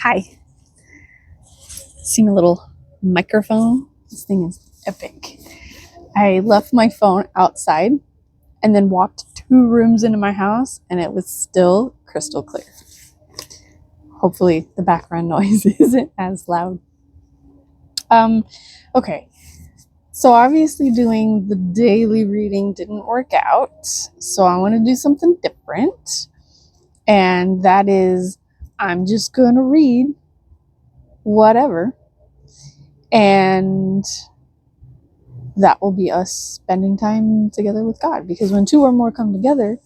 Hi. See my little microphone? This thing is epic. I left my phone outside and then walked 2 rooms into my house and it was still crystal clear. Hopefully the background noise isn't as loud. Okay. So obviously doing the daily reading didn't work out. So I want to do something different. And that is, I'm just going to read whatever. And that will be us spending time together with God. Because when 2 or more come together,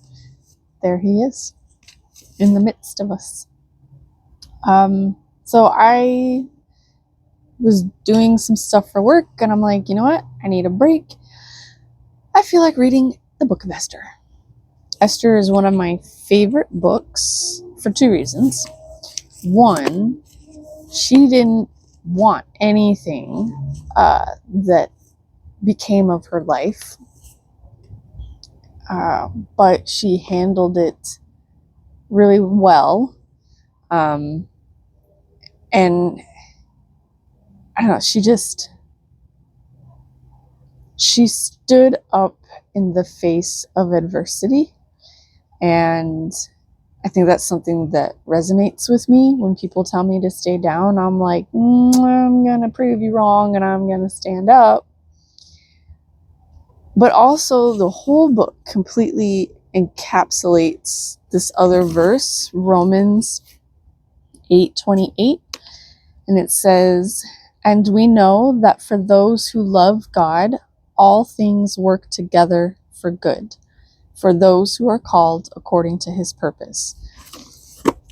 there he is in the midst of us. So I was doing some stuff for work and I'm like, you know what? I need a break. I feel like reading the book of Esther. Esther is one of my favorite books for 2 reasons. One, she didn't want anything that became of her life, but she handled it really well. And I don't know, she stood up in the face of adversity. And I think that's something that resonates with me. When people tell me to stay down, I'm like, I'm going to prove you wrong and I'm going to stand up. But also the whole book completely encapsulates this other verse, Romans 8:28. And it says, "And we know that for those who love God, all things work together for good, for those who are called according to his purpose."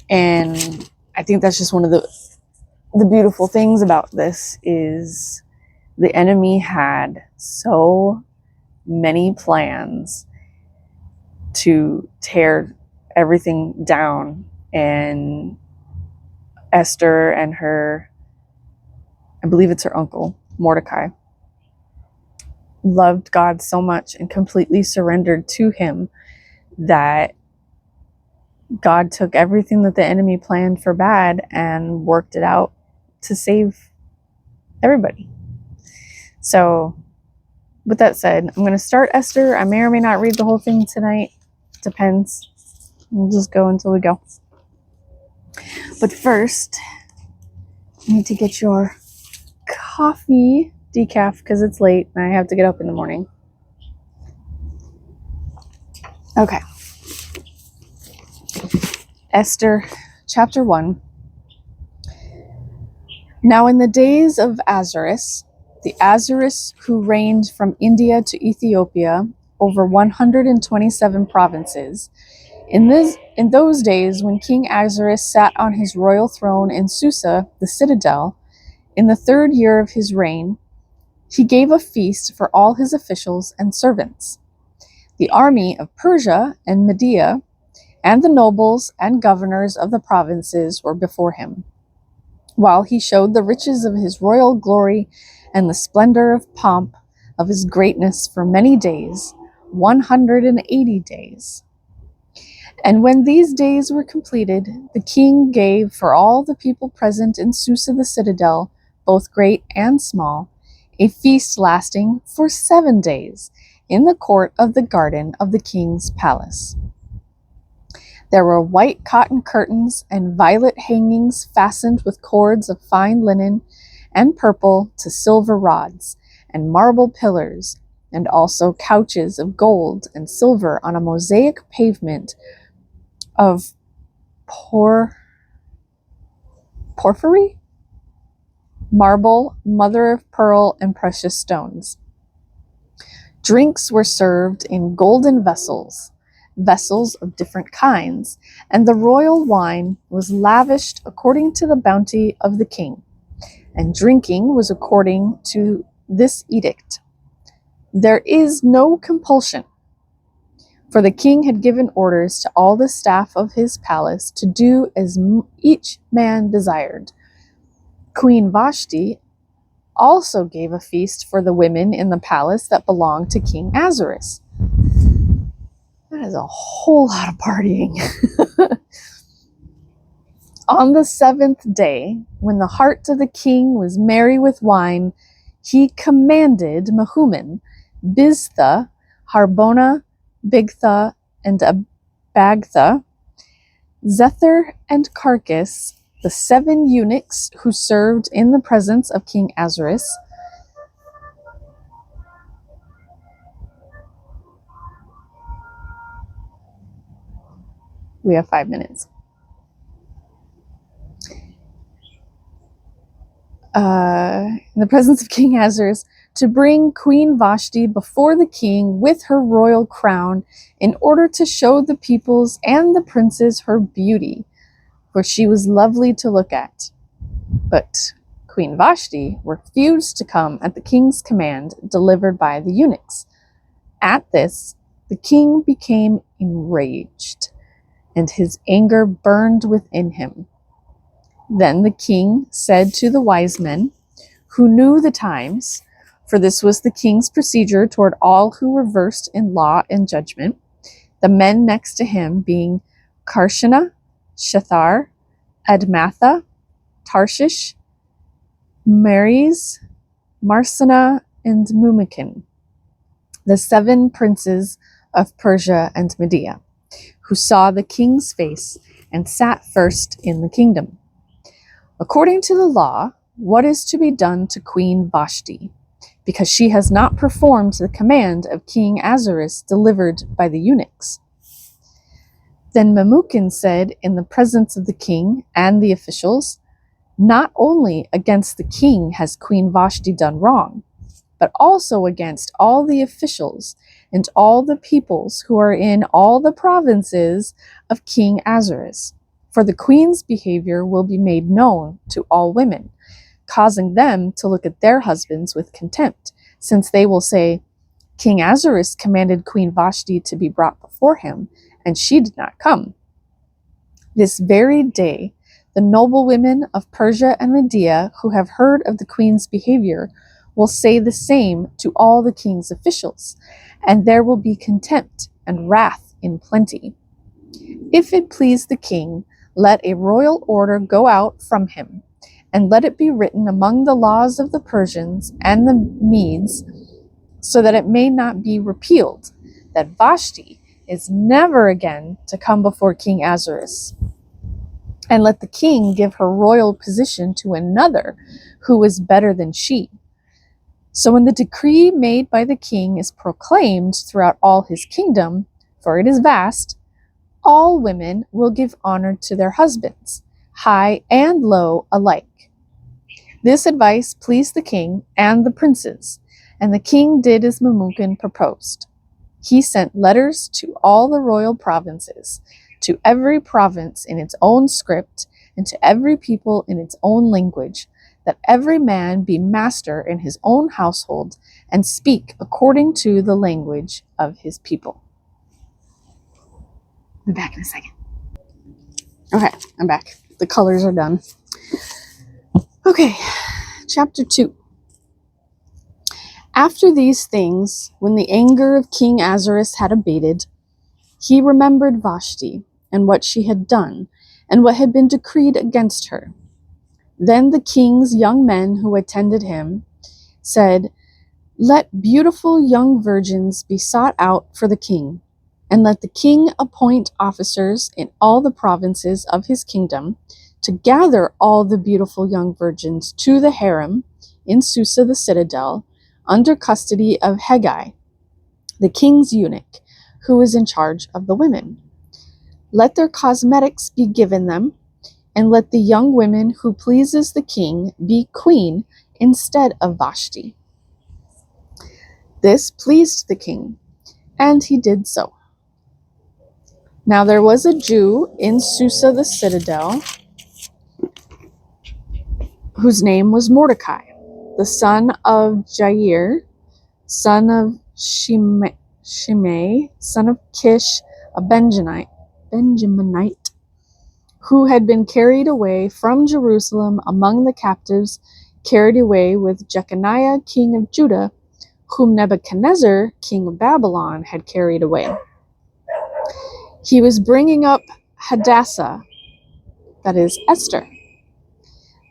And I think that's just one of the beautiful things about this is the enemy had so many plans to tear everything down. And Esther and her, I believe it's her uncle, Mordecai, loved God so much and completely surrendered to him that God took everything that the enemy planned for bad and worked it out to save everybody. So with that said, I'm going to start Esther. I may or may not read the whole thing tonight. Depends. We'll just go until we go. But first, you need to get your coffee decaf because it's late and I have to get up in the morning. Okay. Esther, chapter 1. Now in the days of Ahasuerus, the Ahasuerus who reigned from India to Ethiopia over 127 provinces, in those days when King Ahasuerus sat on his royal throne in Susa, the citadel, in the 3rd year of his reign, he gave a feast for all his officials and servants. The army of Persia and Media and the nobles and governors of the provinces were before him, while he showed the riches of his royal glory and the splendor of pomp of his greatness for many days, 180 days. And when these days were completed, the king gave for all the people present in Susa the citadel, both great and small, a feast lasting for 7 days in the court of the garden of the king's palace. There were white cotton curtains and violet hangings fastened with cords of fine linen and purple to silver rods, and marble pillars, and also couches of gold and silver on a mosaic pavement of porphyry, marble, mother of pearl, and precious stones. Drinks were served in golden vessels of different kinds, and the royal wine was lavished according to the bounty of the king, and drinking was according to this edict. There is no compulsion, for the king had given orders to all the staff of his palace to do as each man desired. Queen Vashti also gave a feast for the women in the palace that belonged to King Ahasuerus. That is a whole lot of partying. On the 7th day, when the heart of the king was merry with wine, he commanded Mehuman, Biztha, Harbona, Bigtha, and Abagtha, Zethar, and Carcass, the 7 eunuchs who served in the presence of King Ahasuerus. We have 5 minutes. In the presence of King Ahasuerus, to bring Queen Vashti before the king with her royal crown, in order to show the peoples and the princes her beauty, for she was lovely to look at. But Queen Vashti refused to come at the king's command delivered by the eunuchs. At this, the king became enraged, and his anger burned within him. Then the king said to the wise men, who knew the times, for this was the king's procedure toward all who were versed in law and judgment, the men next to him being Karshena, Shethar, Admatha, Tarshish, Meres, Marsena, and Mumakin, the 7 princes of Persia and Media, who saw the king's face and sat first in the kingdom. According to the law, what is to be done to Queen Vashti, because she has not performed the command of King Ahasuerus delivered by the eunuchs? Then Memucan said in the presence of the king and the officials, not only against the king has Queen Vashti done wrong, but also against all the officials and all the peoples who are in all the provinces of King Ahasuerus. For the queen's behavior will be made known to all women, causing them to look at their husbands with contempt, since they will say, King Ahasuerus commanded Queen Vashti to be brought before him, and she did not come. This very day, the noble women of Persia and Media who have heard of the queen's behavior will say the same to all the king's officials, and there will be contempt and wrath in plenty. If it please the king, let a royal order go out from him, and let it be written among the laws of the Persians and the Medes, so that it may not be repealed, that Vashti is never again to come before King Ahasuerus. And let the king give her royal position to another who is better than she. So when the decree made by the king is proclaimed throughout all his kingdom, for it is vast, all women will give honor to their husbands, high and low alike. This advice pleased the king and the princes, and the king did as Memucan proposed. He sent letters to all the royal provinces, to every province in its own script, and to every people in its own language, that every man be master in his own household, and speak according to the language of his people. I'll be back in a second. Okay, I'm back. The colors are done. Okay, chapter 2. After these things, when the anger of King Ahasuerus had abated, he remembered Vashti, and what she had done, and what had been decreed against her. Then the king's young men who attended him said, Let beautiful young virgins be sought out for the king, and let the king appoint officers in all the provinces of his kingdom to gather all the beautiful young virgins to the harem in Susa the citadel, under custody of Hegai, the king's eunuch, who is in charge of the women. Let their cosmetics be given them, and let the young women who pleases the king be queen instead of Vashti. This pleased the king, and he did so. Now there was a Jew in Susa the citadel, whose name was Mordecai, the son of Jair, son of Shimei, son of Kish, a Benjaminite, who had been carried away from Jerusalem among the captives, carried away with Jeconiah, king of Judah, whom Nebuchadnezzar, king of Babylon, had carried away. He was bringing up Hadassah, that is Esther,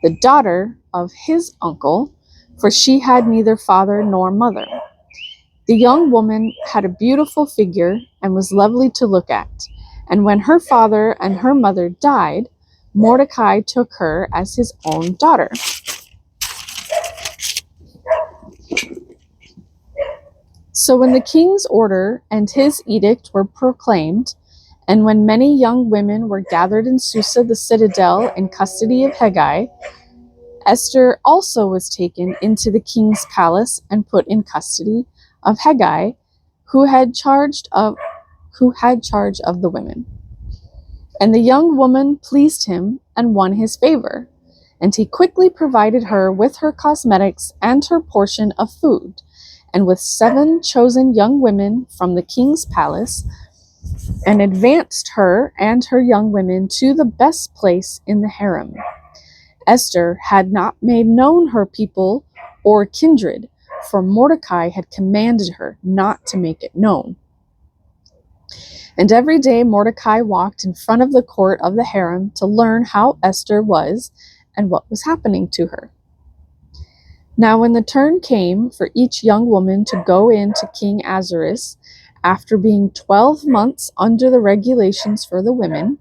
the daughter of his uncle, for she had neither father nor mother. The young woman had a beautiful figure and was lovely to look at. And when her father and her mother died, Mordecai took her as his own daughter. So when the king's order and his edict were proclaimed, and when many young women were gathered in Susa, the citadel, in custody of Hegai, Esther also was taken into the king's palace and put in custody of Hegai, who had charge of the women. And the young woman pleased him and won his favor, and he quickly provided her with her cosmetics and her portion of food, and with 7 chosen young women from the king's palace, and advanced her and her young women to the best place in the harem. Esther had not made known her people or kindred, for Mordecai had commanded her not to make it known. And every day Mordecai walked in front of the court of the harem to learn how Esther was and what was happening to her. Now when the turn came for each young woman to go in to King Ahasuerus, after being 12 months under the regulations for the women,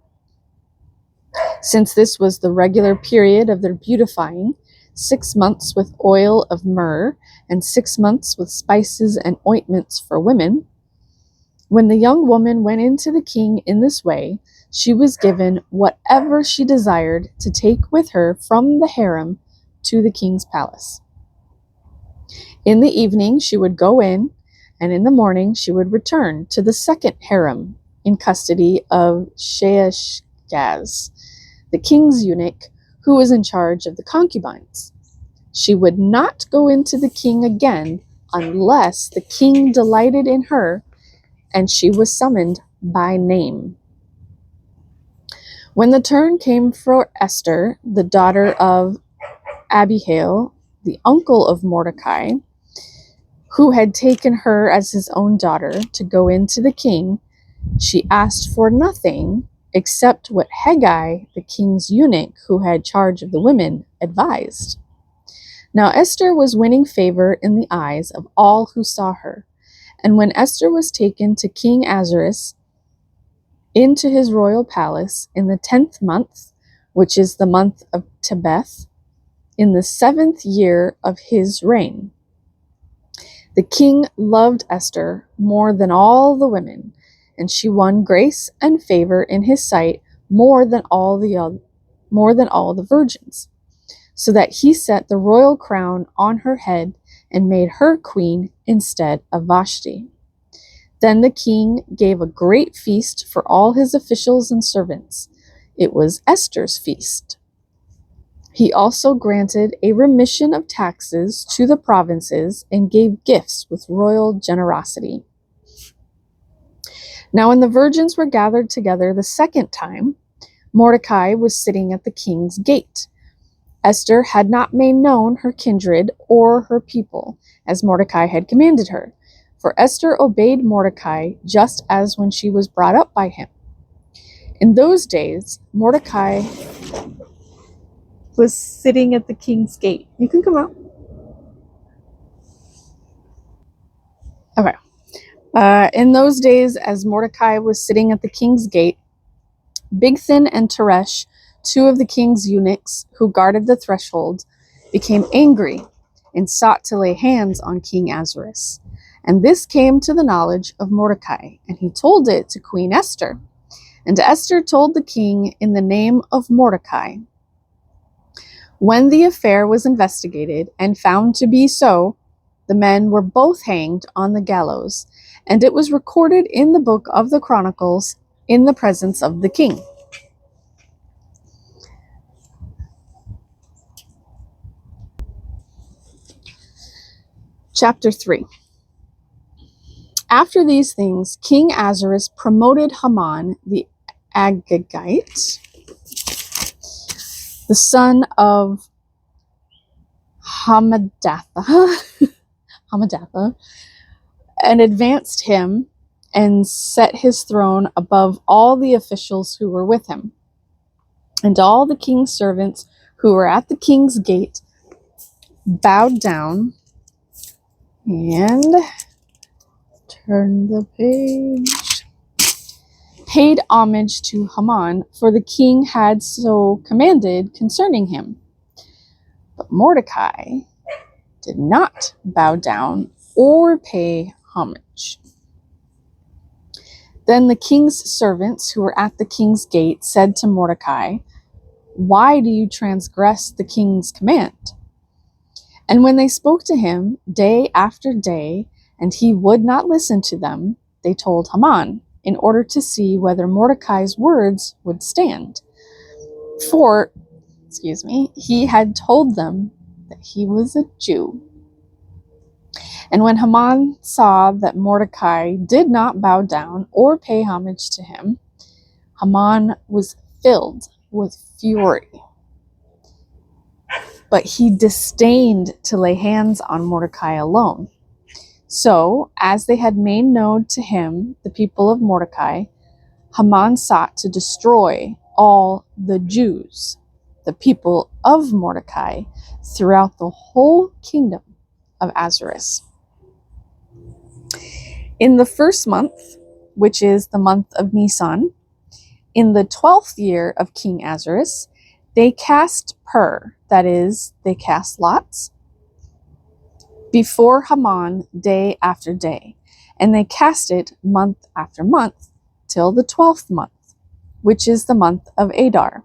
since this was the regular period of their beautifying, 6 months with oil of myrrh, and 6 months with spices and ointments for women, when the young woman went into the king in this way, she was given whatever she desired to take with her from the harem to the king's palace. In the evening she would go in, and in the morning she would return to the second harem in custody of Sheashgaz, the king's eunuch, who was in charge of the concubines. She would not go into the king again unless the king delighted in her, and she was summoned by name. When the turn came for Esther, the daughter of Abihail, the uncle of Mordecai, who had taken her as his own daughter to go into the king, she asked for nothing except what Hegai, the king's eunuch who had charge of the women, advised. Now Esther was winning favor in the eyes of all who saw her. And when Esther was taken to King Ahasuerus into his royal palace in the 10th month, which is the month of Tebeth, in the 7th year of his reign, the king loved Esther more than all the women, and she won grace and favor in his sight more than all the virgins, so that he set the royal crown on her head and made her queen instead of Vashti. Then the king gave a great feast for all his officials and servants. It was Esther's feast. He also granted a remission of taxes to the provinces and gave gifts with royal generosity. Now when the virgins were gathered together the second time, Mordecai was sitting at the king's gate. Esther had not made known her kindred or her people, as Mordecai had commanded her, for Esther obeyed Mordecai just as when she was brought up by him. In those days, Mordecai was sitting at the king's gate. You can come out. Okay. In those days, as Mordecai was sitting at the king's gate, Bigthan and Teresh, 2 of the king's eunuchs who guarded the threshold, became angry and sought to lay hands on King Ahasuerus. And this came to the knowledge of Mordecai, and he told it to Queen Esther. And Esther told the king in the name of Mordecai. When the affair was investigated and found to be so, the men were both hanged on the gallows, and it was recorded in the book of the Chronicles in the presence of the king. Chapter 3. After these things, King Ahasuerus promoted Haman the Agagite, the son of Hammedatha, and advanced him and set his throne above all the officials who were with him. And all the king's servants who were at the king's gate bowed down and turn the page. Paid homage to Haman, for the king had so commanded concerning him. But Mordecai did not bow down or pay homage. Then the king's servants who were at the king's gate said to Mordecai, "Why do you transgress the king's command?" And when they spoke to him day after day, and he would not listen to them, they told Haman, in order to see whether Mordecai's words would stand. For, he had told them that he was a Jew. And when Haman saw that Mordecai did not bow down or pay homage to him, Haman was filled with fury. But he disdained to lay hands on Mordecai alone. So, as they had made known to him the people of Mordecai, Haman sought to destroy all the Jews, the people of Mordecai, throughout the whole kingdom of Ahasuerus. In the first month, which is the month of Nisan, in the 12th year of King Ahasuerus, they cast pur, that is, they cast lots, before Haman day after day, and they cast it month after month, till the 12th month, which is the month of Adar.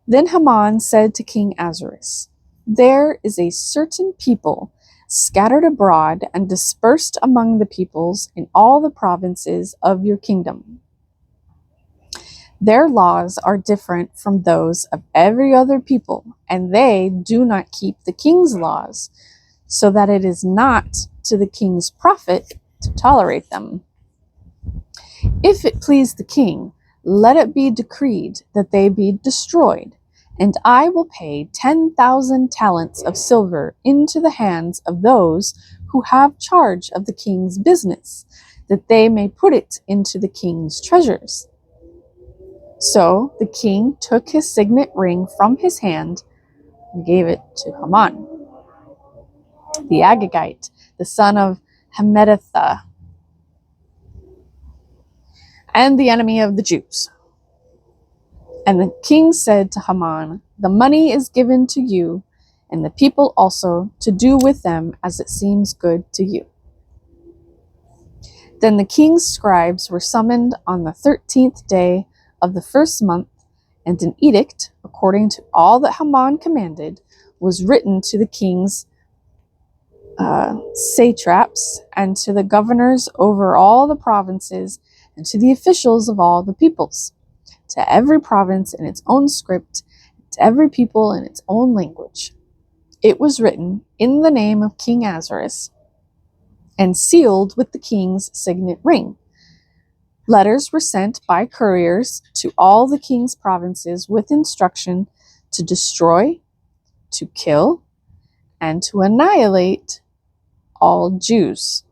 Then Haman said to King Ahasuerus, "There is a certain people scattered abroad and dispersed among the peoples in all the provinces of your kingdom. Their laws are different from those of every other people, and they do not keep the king's laws, so that it is not to the king's profit to tolerate them. If it please the king, let it be decreed that they be destroyed, and I will pay 10,000 talents of silver into the hands of those who have charge of the king's business, that they may put it into the king's treasures." So the king took his signet ring from his hand and gave it to Haman, the Agagite, the son of Hammedatha, and the enemy of the Jews. And the king said to Haman, "The money is given to you, and the people also, to do with them as it seems good to you." Then the king's scribes were summoned on the 13th day of the first month, and an edict, according to all that Haman commanded, was written to the king's satraps, and to the governors over all the provinces, and to the officials of all the peoples, to every province in its own script, to every people in its own language. It was written in the name of King Ahasuerus, and sealed with the king's signet ring. Letters were sent by couriers to all the king's provinces with instruction to destroy, to kill, and to annihilate all Jews.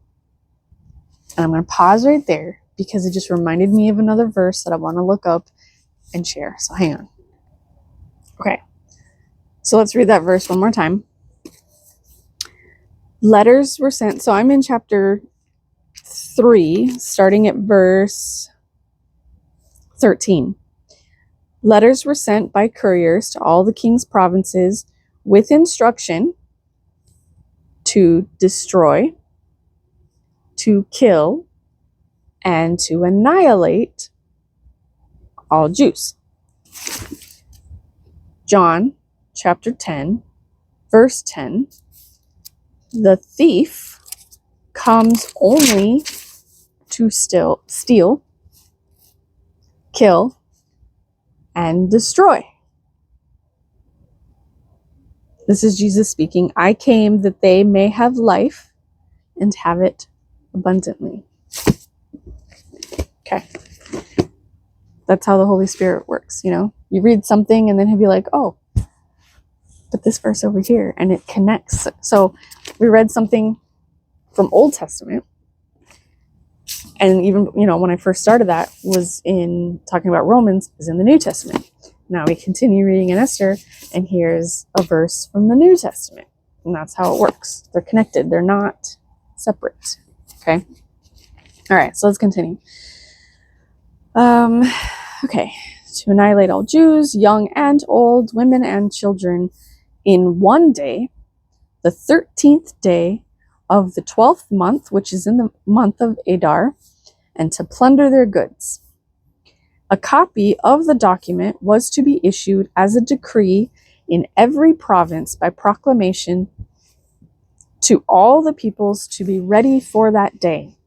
And I'm going to pause right there because it just reminded me of another verse that I want to look up and share. So hang on. Okay. So let's read that verse one more time. Letters were sent. So I'm in chapter 3, starting at verse 13. Letters were sent by couriers to all the king's provinces with instruction to destroy, to kill, and to annihilate all Jews. John chapter 10, verse 10. The thief comes only to steal, kill, and destroy. This is Jesus speaking. I came that they may have life and have it abundantly. Okay. That's how the Holy Spirit works, you know? You read something and then he'll be like, "Oh, put this verse over here," and it connects. So we read something from Old Testament, and even, you know, when I first started that was in talking about Romans, is in the New Testament. now we continue reading in Esther, and here's a verse from the New Testament. And that's how it works. They're connected. They're not separate. Okay? All right, so let's continue. Okay. To annihilate all Jews, young and old, women and children, in one day, the 13th day of the 12th month, which is in the month of Adar, and to plunder their goods. A copy of the document was to be issued as a decree in every province by proclamation to all the peoples to be ready for that day.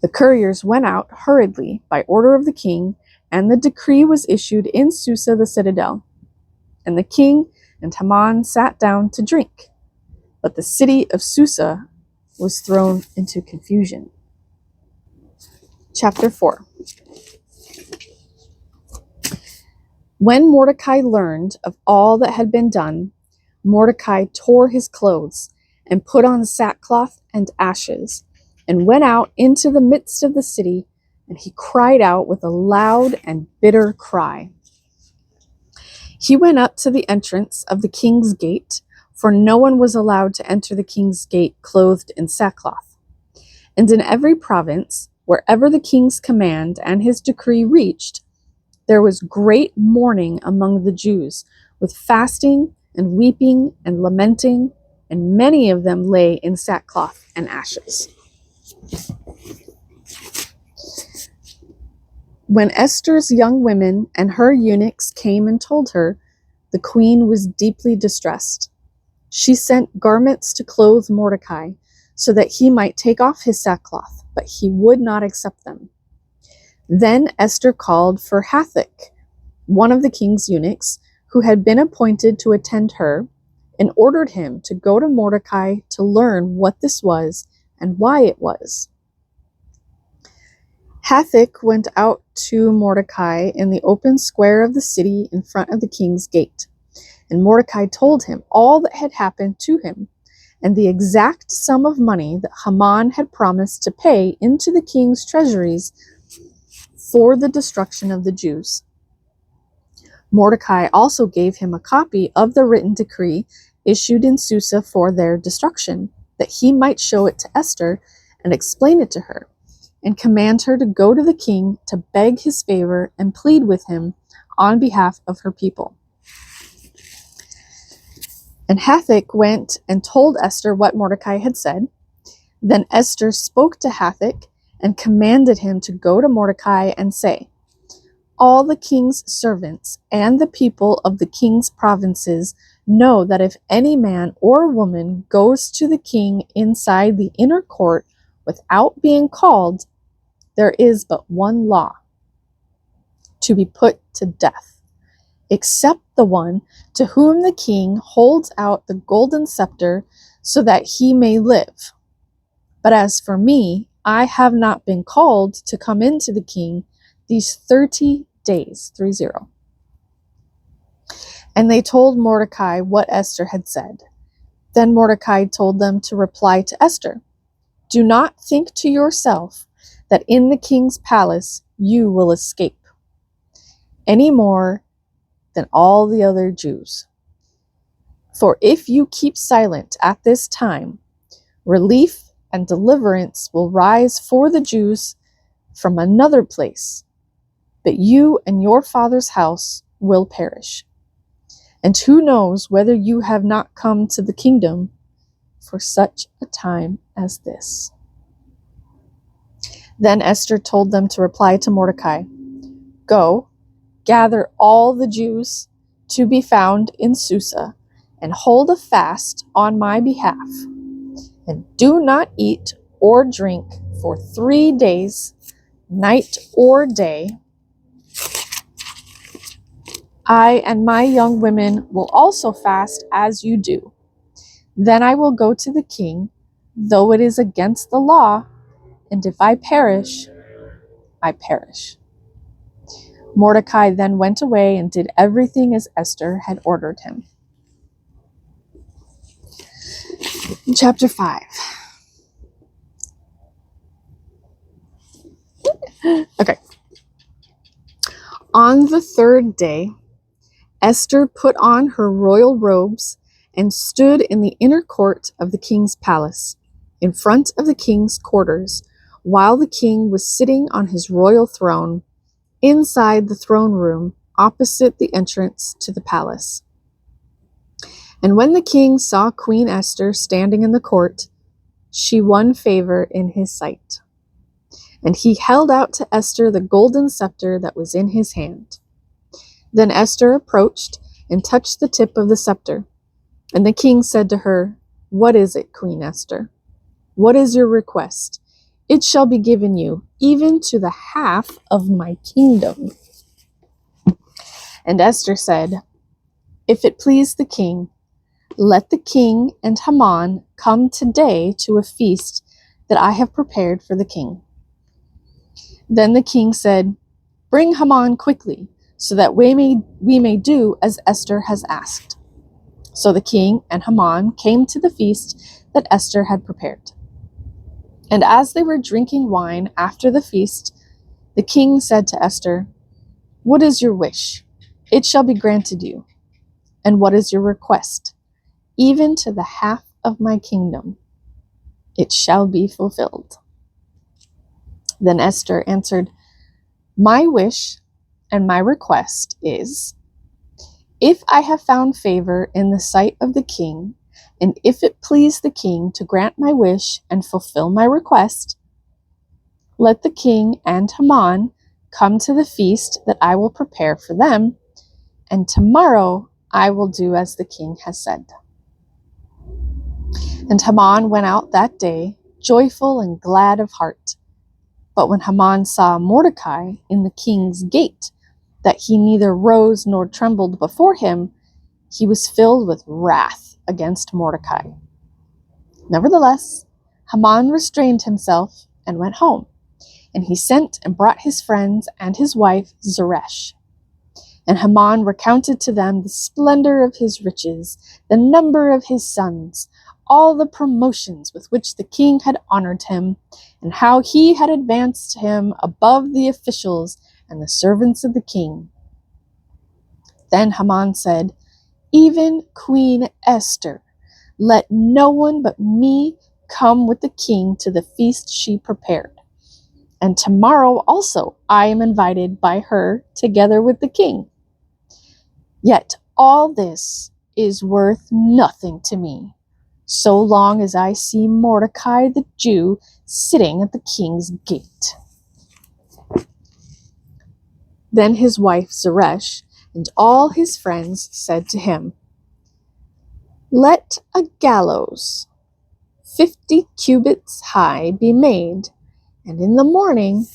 The couriers went out hurriedly by order of the king, and the decree was issued in Susa the citadel. And the king and Haman sat down to drink. But the city of Susa was thrown into confusion. Chapter 4. When Mordecai learned of all that had been done, Mordecai tore his clothes and put on sackcloth and ashes, and went out into the midst of the city, and he cried out with a loud and bitter cry. He went up to the entrance of the king's gate, for no one was allowed to enter the king's gate clothed in sackcloth. And in every province, wherever the king's command and his decree reached, there was great mourning among the Jews, with fasting and weeping and lamenting, and many of them lay in sackcloth and ashes. When Esther's young women and her eunuchs came and told her, the queen was deeply distressed. She sent garments to clothe Mordecai, so that he might take off his sackcloth, but he would not accept them. Then Esther called for Hathach, one of the king's eunuchs, who had been appointed to attend her, and ordered him to go to Mordecai to learn what this was and why it was. Hathach went out to Mordecai in the open square of the city in front of the king's gate. And Mordecai told him all that had happened to him, and the exact sum of money that Haman had promised to pay into the king's treasuries for the destruction of the Jews. Mordecai also gave him a copy of the written decree issued in Susa for their destruction, that he might show it to Esther and explain it to her, and command her to go to the king to beg his favor and plead with him on behalf of her people. And Hathach went and told Esther what Mordecai had said. Then Esther spoke to Hathach and commanded him to go to Mordecai and say, all the king's servants and the people of the king's provinces know that if any man or woman goes to the king inside the inner court without being called, there is but one law: to be put to death, except the one to whom the king holds out the golden scepter so that he may live. But as for me, I have not been called to come into the king these 30 days, 30. And they told Mordecai what Esther had said. Then Mordecai told them to reply to Esther, do not think to yourself that in the king's palace you will escape, any more than all the other Jews. For if you keep silent at this time, relief and deliverance will rise for the Jews from another place, but you and your father's house will perish. And who knows whether you have not come to the kingdom for such a time as this. Then Esther told them to reply to Mordecai, go, gather all the Jews to be found in Susa, and hold a fast on my behalf, and do not eat or drink for 3 days, night or day. I and my young women will also fast as you do. Then I will go to the king, though it is against the law, and if I perish, I perish. Mordecai then went away and did everything as Esther had ordered him. Chapter 5. Okay. On the third day, Esther put on her royal robes and stood in the inner court of the king's palace, in front of the king's quarters, while the king was sitting on his royal throne, inside the throne room, opposite the entrance to the palace. And when the king saw Queen Esther standing in the court, she won favor in his sight. And he held out to Esther the golden scepter that was in his hand. Then Esther approached and touched the tip of the scepter. And the king said to her, "What is it, Queen Esther? What is your request? It shall be given you, even to the half of my kingdom." And Esther said, "If it please the king, let the king and Haman come today to a feast that I have prepared for the king." Then the king said, "Bring Haman quickly, so that we may do as Esther has asked." So the king and Haman came to the feast that Esther had prepared. And as they were drinking wine after the feast, the king said to Esther, "What is your wish? It shall be granted you. And what is your request? Even to the half of my kingdom. It shall be fulfilled." Then Esther answered, "My wish and my request is, if I have found favor in the sight of the king, and if it please the king to grant my wish and fulfill my request, let the king and Haman come to the feast that I will prepare for them, and tomorrow I will do as the king has said." And Haman went out that day, joyful and glad of heart. But when Haman saw Mordecai in the king's gate, that he neither rose nor trembled before him, he was filled with wrath against Mordecai. Nevertheless, Haman restrained himself and went home, and he sent and brought his friends and his wife Zeresh. And Haman recounted to them the splendor of his riches, the number of his sons, all the promotions with which the king had honored him, and how he had advanced him above the officials and the servants of the king. Then Haman said, "Even Queen Esther, let no one but me come with the king to the feast she prepared. And tomorrow also I am invited by her together with the king. Yet all this is worth nothing to me, so long as I see Mordecai the Jew sitting at the king's gate." Then his wife Zeresh and all his friends said to him, "Let a gallows 50 cubits high be made, and in the morning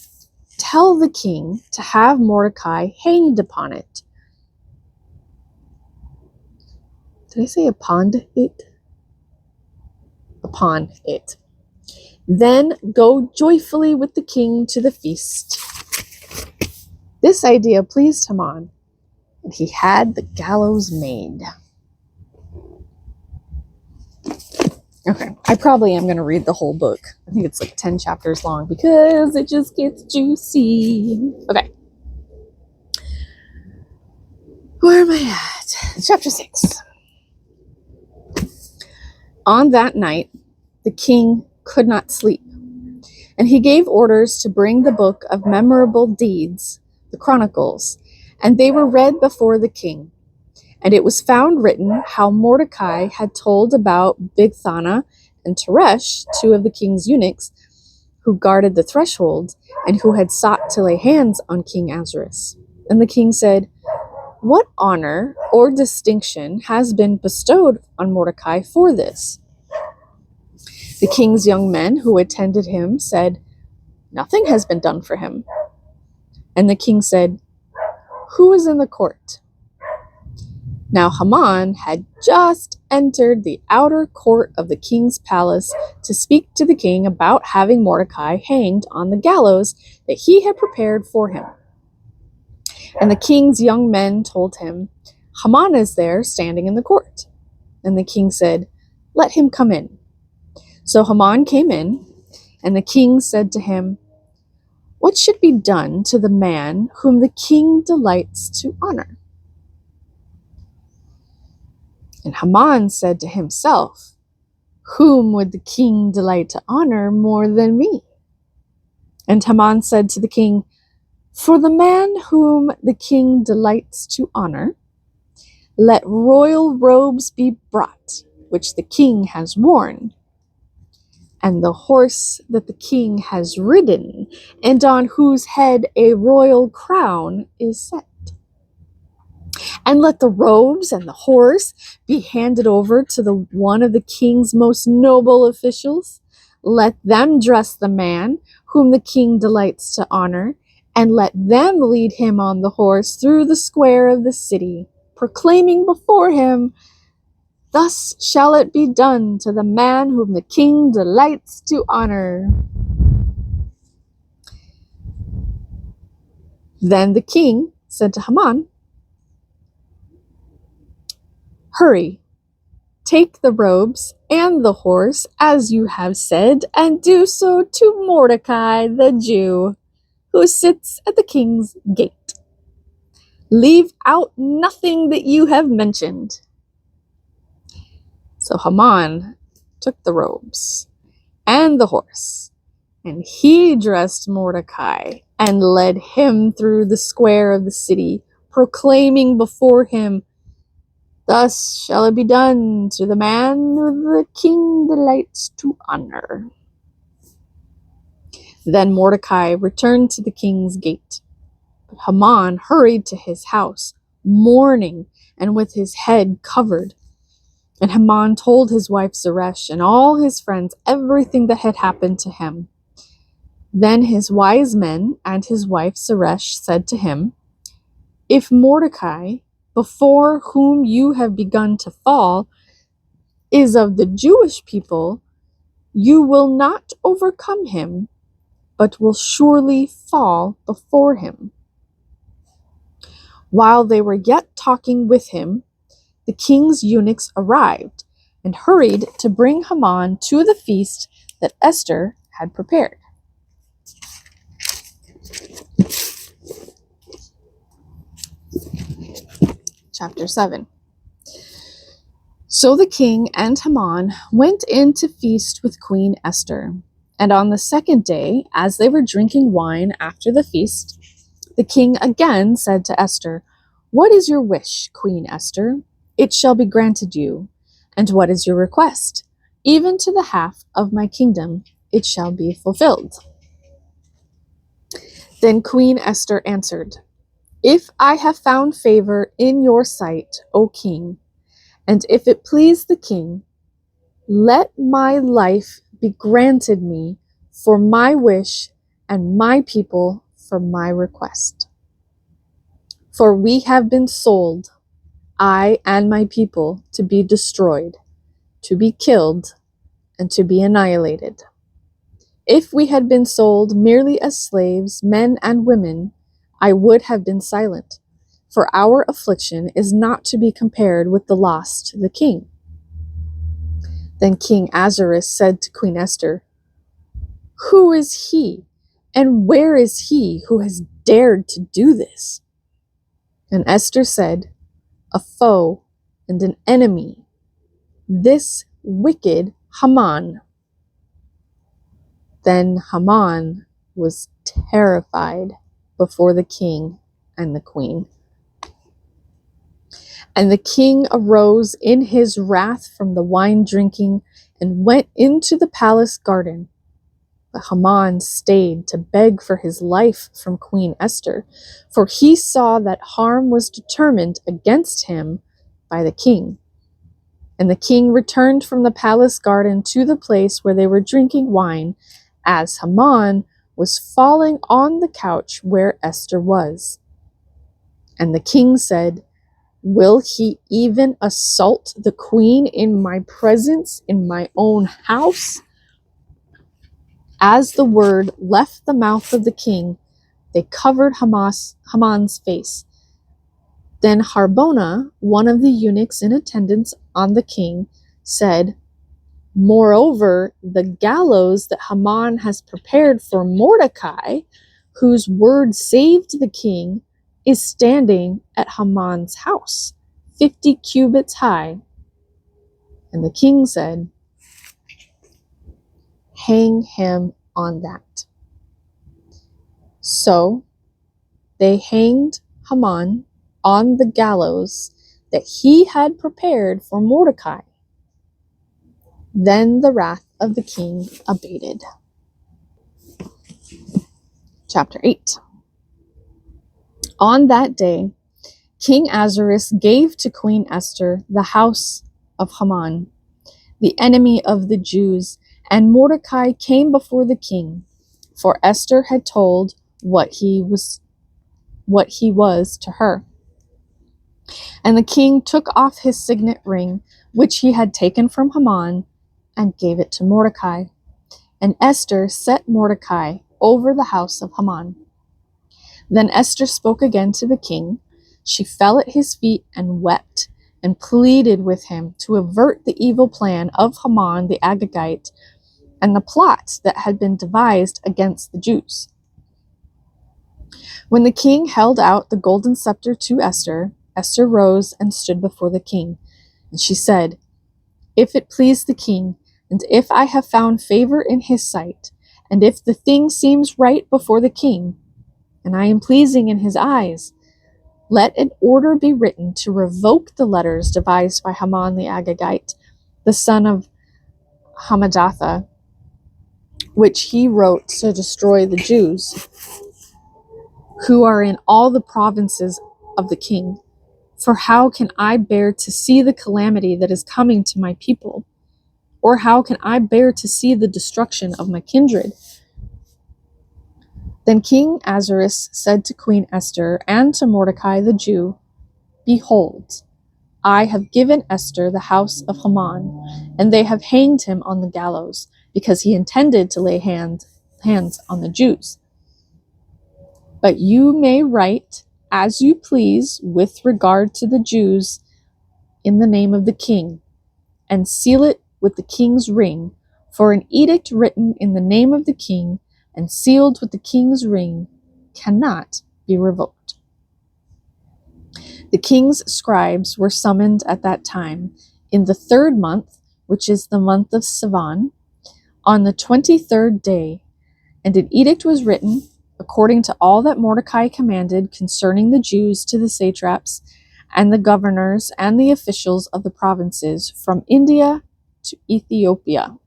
tell the king to have Mordecai hanged upon it." Did I say upon it? Upon it. "Then go joyfully with the king to the feast." This idea pleased Haman, and he had the gallows made. Okay, I probably am going to read the whole book. I think it's like 10 chapters long because it just gets juicy. Okay. Where am I at? Chapter 6. On that night, the king could not sleep, and he gave orders to bring the book of memorable deeds, the Chronicles, and they were read before the king. And it was found written how Mordecai had told about Bigthana and Teresh, two of the king's eunuchs, who guarded the threshold, and who had sought to lay hands on King Ahasuerus. And the king said, "What honor or distinction has been bestowed on Mordecai for this?" The king's young men who attended him said, "Nothing has been done for him." And the king said, "Who is in the court?" Now Haman had just entered the outer court of the king's palace to speak to the king about having Mordecai hanged on the gallows that he had prepared for him. And the king's young men told him, "Haman is there standing in the court." And the king said, "Let him come in." So Haman came in, and the king said to him, What should be done to the man whom the king delights to honor? And Haman said to himself, whom would the king delight to honor more than me? And Haman said to the king, for the man whom the king delights to honor, let royal robes be brought, which the king has worn, and the horse that the king has ridden, and on whose head a royal crown is set. And let the robes and the horse be handed over to the one of the king's most noble officials. Let them dress the man whom the king delights to honor, and let them lead him on the horse through the square of the city, proclaiming before him, thus shall it be done to the man whom the king delights to honor. Then the king said to Haman, hurry, take the robes and the horse, as you have said, and do so to Mordecai the Jew, who sits at the king's gate. Leave out nothing that you have mentioned. So Haman took the robes and the horse, and he dressed Mordecai and led him through the square of the city, proclaiming before him, thus shall it be done to the man whom the king delights to honor. Then Mordecai returned to the king's gate, but Haman hurried to his house, mourning and with his head covered. And Haman told his wife Zeresh and all his friends everything that had happened to him. Then his wise men and his wife Zeresh said to him, if Mordecai, before whom you have begun to fall, is of the Jewish people, you will not overcome him, but will surely fall before him. While they were yet talking with him, the king's eunuchs arrived and hurried to bring Haman to the feast that Esther had prepared. Chapter 7. So the king and Haman went in to feast with Queen Esther. And on the second day, as they were drinking wine after the feast, the king again said to Esther, what is your wish, Queen Esther? It shall be granted you. And what is your request? Even to the half of my kingdom it shall be fulfilled. Then Queen Esther answered, if I have found favor in your sight, O king, and if it please the king, let my life be granted me for my wish and my people for my request. For we have been sold, I and my people, to be destroyed, to be killed, and to be annihilated. If we had been sold merely as slaves, men and women, I would have been silent, for our affliction is not to be compared with the loss to the king. Then King Ahasuerus said to Queen Esther, who is he, and where is he who has dared to do this? And Esther said, a foe and an enemy, this wicked Haman. Then Haman was terrified before the king and the queen. And the king arose in his wrath from the wine drinking and went into the palace garden. But Haman stayed to beg for his life from Queen Esther, for he saw that harm was determined against him by the king. And the king returned from the palace garden to the place where they were drinking wine, as Haman was falling on the couch where Esther was. And the king said, will he even assault the queen in my presence, in my own house? As the word left the mouth of the king, they covered Haman's face. Then Harbona, one of the eunuchs in attendance on the king, said, moreover, the gallows that Haman has prepared for Mordecai, whose word saved the king, is standing at Haman's house, 50 cubits high. And the king said, hang him on that. So they hanged Haman on the gallows that he had prepared for Mordecai. Then the wrath of the king abated. Chapter 8. On that day, King Ahasuerus gave to Queen Esther the house of Haman, the enemy of the Jews, and Mordecai came before the king, for Esther had told what he was to her. And the king took off his signet ring, which he had taken from Haman, and gave it to Mordecai. And Esther set Mordecai over the house of Haman. Then Esther spoke again to the king. She fell at his feet and wept, and pleaded with him to avert the evil plan of Haman the Agagite and the plot that had been devised against the Jews. When the king held out the golden scepter to Esther, Esther rose and stood before the king. And she said, if it please the king, and if I have found favor in his sight, and if the thing seems right before the king, and I am pleasing in his eyes, let an order be written to revoke the letters devised by Haman the Agagite, the son of Hammedatha, which he wrote to destroy the Jews, who are in all the provinces of the king. For how can I bear to see the calamity that is coming to my people? Or how can I bear to see the destruction of my kindred? Then King Ahasuerus said to Queen Esther and to Mordecai the Jew, behold, I have given Esther the house of Haman, and they have hanged him on the gallows, because he intended to lay hands on the Jews. But you may write as you please with regard to the Jews in the name of the king, and seal it with the king's ring, for an edict written in the name of the king and sealed with the king's ring cannot be revoked. The king's scribes were summoned at that time in the 3rd month, which is the month of Sivan, on the 23rd day, and an edict was written according to all that Mordecai commanded concerning the Jews to the satraps and the governors and the officials of the provinces from India to Ethiopia.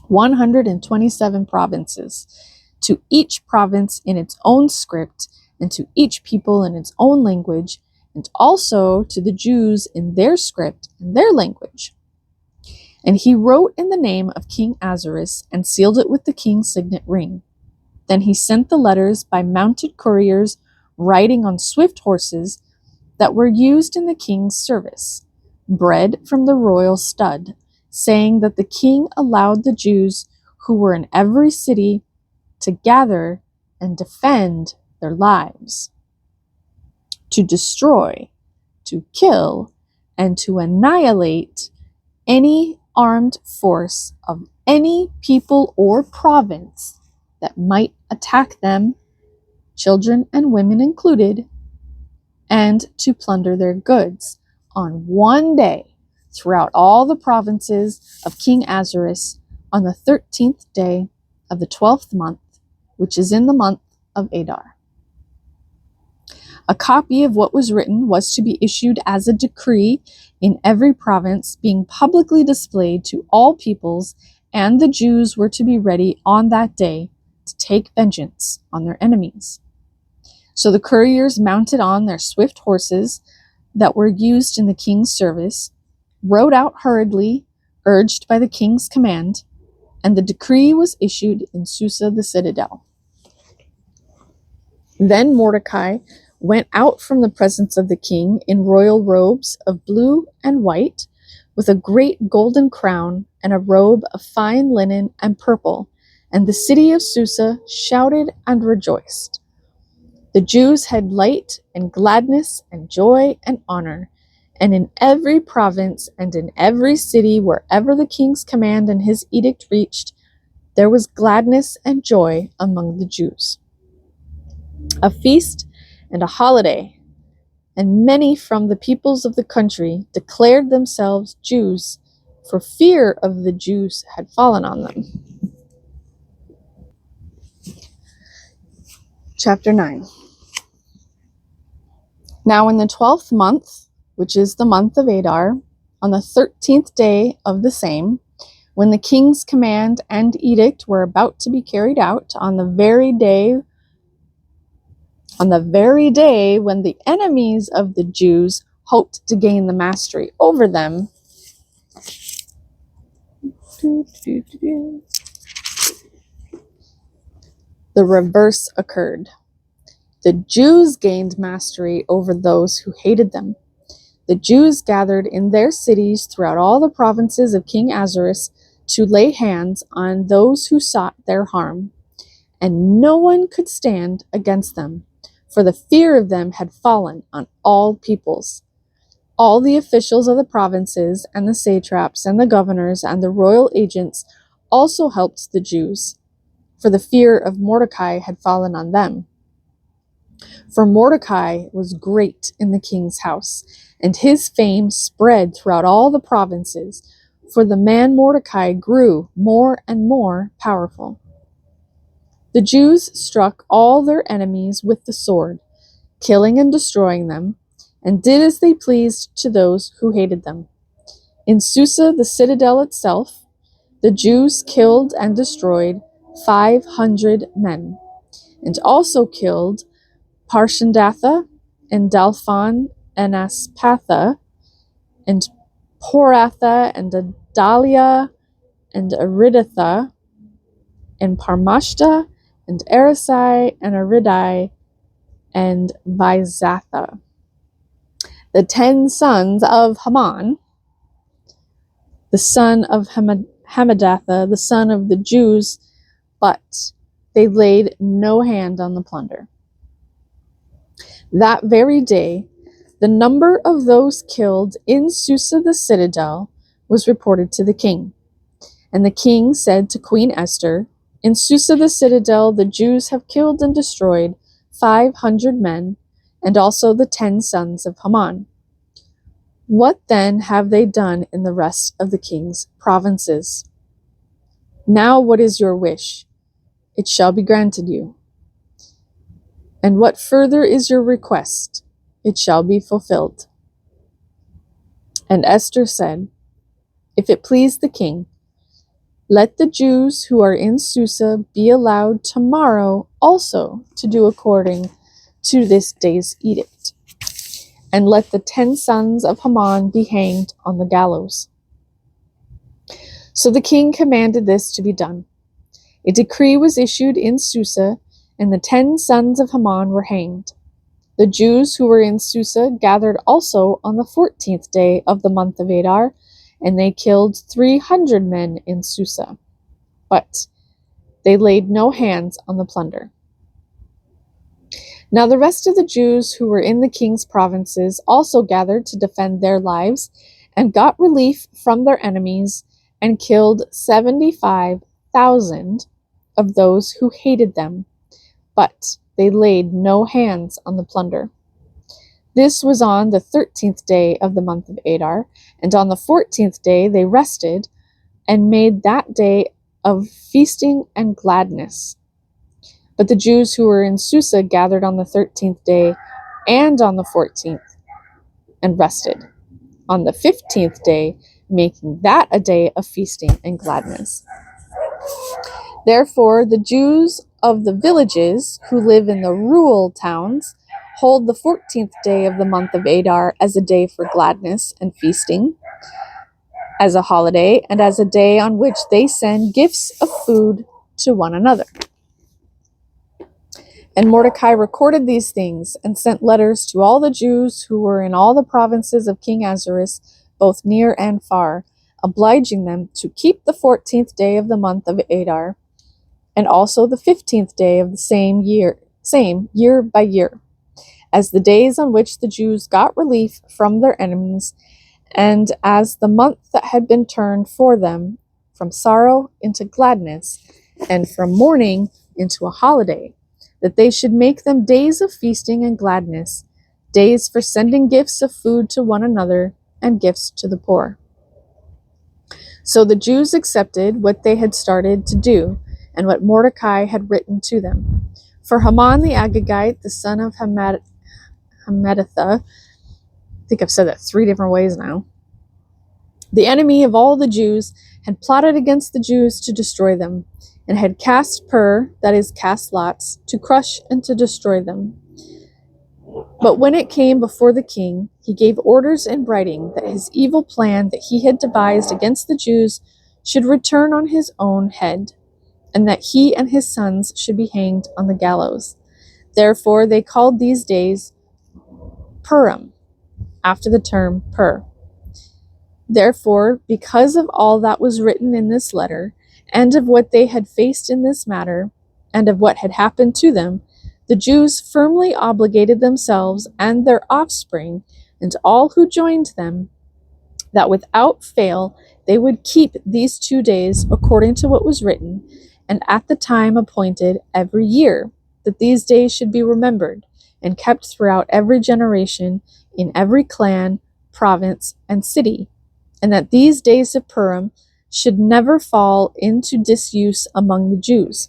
127 provinces, to each province in its own script, and to each people in its own language, and also to the Jews in their script and their language. And he wrote in the name of King Ahasuerus and sealed it with the king's signet ring. Then he sent the letters by mounted couriers riding on swift horses that were used in the king's service, bred from the royal stud, saying that the king allowed the Jews who were in every city to gather and defend their lives, to destroy, to kill, and to annihilate any armed force of any people or province that might attack them, children and women included, and to plunder their goods on one day throughout all the provinces of King Ahasuerus on the 13th day of the 12th month, which is in the month of Adar. A copy of what was written was to be issued as a decree in every province, being publicly displayed to all peoples, and the Jews were to be ready on that day to take vengeance on their enemies. So the couriers mounted on their swift horses that were used in the king's service, rode out hurriedly, urged by the king's command, and the decree was issued in Susa the citadel. Then Mordecai went out from the presence of the king in royal robes of blue and white, with a great golden crown and a robe of fine linen and purple, and the city of Susa shouted and rejoiced. The Jews had light and gladness and joy and honor, and in every province and in every city wherever the king's command and his edict reached, there was gladness and joy among the Jews, a feast and a holiday, and many from the peoples of the country declared themselves Jews, for fear of the Jews had fallen on them. Chapter 9. Now in the 12th month, which is the month of Adar, on the 13th day of the same, when the king's command and edict were about to be carried out, on the very day when the enemies of the Jews hoped to gain the mastery over them, the reverse occurred. The Jews gained mastery over those who hated them. The Jews gathered in their cities throughout all the provinces of King Ahasuerus to lay hands on those who sought their harm, and no one could stand against them, for the fear of them had fallen on all peoples. All the officials of the provinces, and the satraps, and the governors, and the royal agents also helped the Jews, for the fear of Mordecai had fallen on them. For Mordecai was great in the king's house, and his fame spread throughout all the provinces, for the man Mordecai grew more and more powerful. The Jews struck all their enemies with the sword, killing and destroying them, and did as they pleased to those who hated them. In Susa, the citadel itself, the Jews killed and destroyed 500 men, and also killed Parshandatha, and Dalphon, and Aspatha, and Poratha, and Adalia, and Aridatha, and Parmashta, and Arisai, and Aridai, and Vizatha. The 10 sons of Haman, the son of Hamadatha, the son of the Jews, but they laid no hand on the plunder. That very day, the number of those killed in Susa the citadel was reported to the king. And the king said to Queen Esther, "In Susa the citadel the Jews have killed and destroyed 500 men, and also the 10 sons of Haman. What then have they done in the rest of the king's provinces? Now what is your wish? It shall be granted you. And what further is your request? It shall be fulfilled." And Esther said, "If it please the king, let the Jews who are in Susa be allowed tomorrow also to do according to this day's edict, and let the 10 sons of Haman be hanged on the gallows." So the king commanded this to be done. A decree was issued in Susa, and the 10 sons of Haman were hanged. The Jews who were in Susa gathered also on the 14th day of the month of Adar, and they killed 300 men in Susa. But they laid no hands on the plunder. Now the rest of the Jews who were in the king's provinces also gathered to defend their lives, and got relief from their enemies, and killed 75,000 of those who hated them, but they laid no hands on the plunder. This was on the 13th day of the month of Adar, and on the 14th day they rested, and made that day of feasting and gladness. But the Jews who were in Susa gathered on the 13th day and on the 14th, and rested on the 15th day, making that a day of feasting and gladness. Therefore, the Jews of the villages who live in the rural towns hold the 14th day of the month of Adar as a day for gladness and feasting, as a holiday, and as a day on which they send gifts of food to one another. And Mordecai recorded these things, and sent letters to all the Jews who were in all the provinces of King Ahasuerus, both near and far, obliging them to keep the 14th day of the month of Adar, and also the 15th day of the same year by year, as the days on which the Jews got relief from their enemies, and as the month that had been turned for them from sorrow into gladness, and from mourning into a holiday, that they should make them days of feasting and gladness, days for sending gifts of food to one another and gifts to the poor. So the Jews accepted what they had started to do and what Mordecai had written to them. For Haman the Agagite, the son of Hammedatha, I think I've said that 3 different ways now, the enemy of all the Jews, had plotted against the Jews to destroy them, and had cast that is, cast lots, to crush and to destroy them. But when it came before the king, he gave orders in writing that his evil plan that he had devised against the Jews should return on his own head, and that he and his sons should be hanged on the gallows. Therefore they called these days Purim, after the term Pur. Therefore, because of all that was written in this letter, and of what they had faced in this matter, and of what had happened to them, the Jews firmly obligated themselves and their offspring, and all who joined them, that without fail they would keep these 2 days according to what was written, and at the time appointed every year, that these days should be remembered, and kept throughout every generation, in every clan, province, and city, and that these days of Purim should never fall into disuse among the Jews,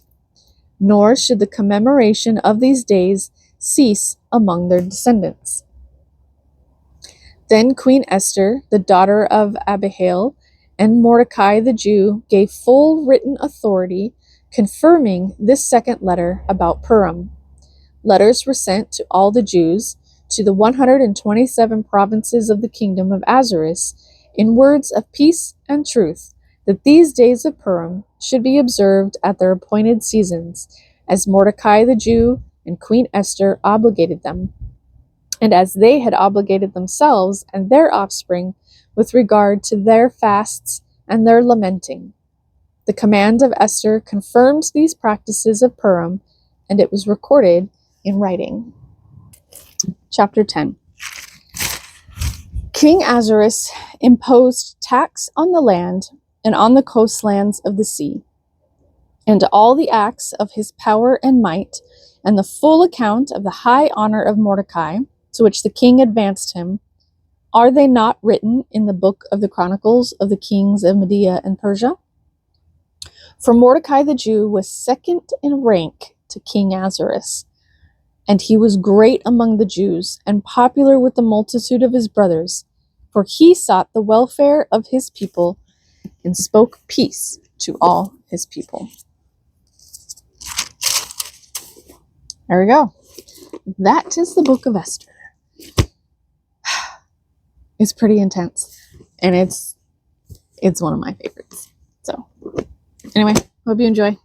nor should the commemoration of these days cease among their descendants. Then Queen Esther, the daughter of Abihail, and Mordecai the Jew gave full written authority, confirming this second letter about Purim. Letters were sent to all the Jews, to the 127 provinces of the kingdom of Ahasuerus, in words of peace and truth, that these days of Purim should be observed at their appointed seasons, as Mordecai the Jew and Queen Esther obligated them, and as they had obligated themselves and their offspring with regard to their fasts and their lamenting. The command of Esther confirmed these practices of Purim, and it was recorded in writing. Chapter 10. King Ahasuerus imposed tax on the land and on the coastlands of the sea, and all the acts of his power and might, and the full account of the high honor of Mordecai, to which the king advanced him, are they not written in the book of the Chronicles of the kings of Media and Persia? For Mordecai the Jew was second in rank to King Ahasuerus, and he was great among the Jews, and popular with the multitude of his brothers, for he sought the welfare of his people, and spoke peace to all his people. There we go. That is the book of Esther. It's pretty intense, and it's one of my favorites. So, anyway, hope you enjoy.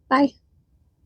Bye.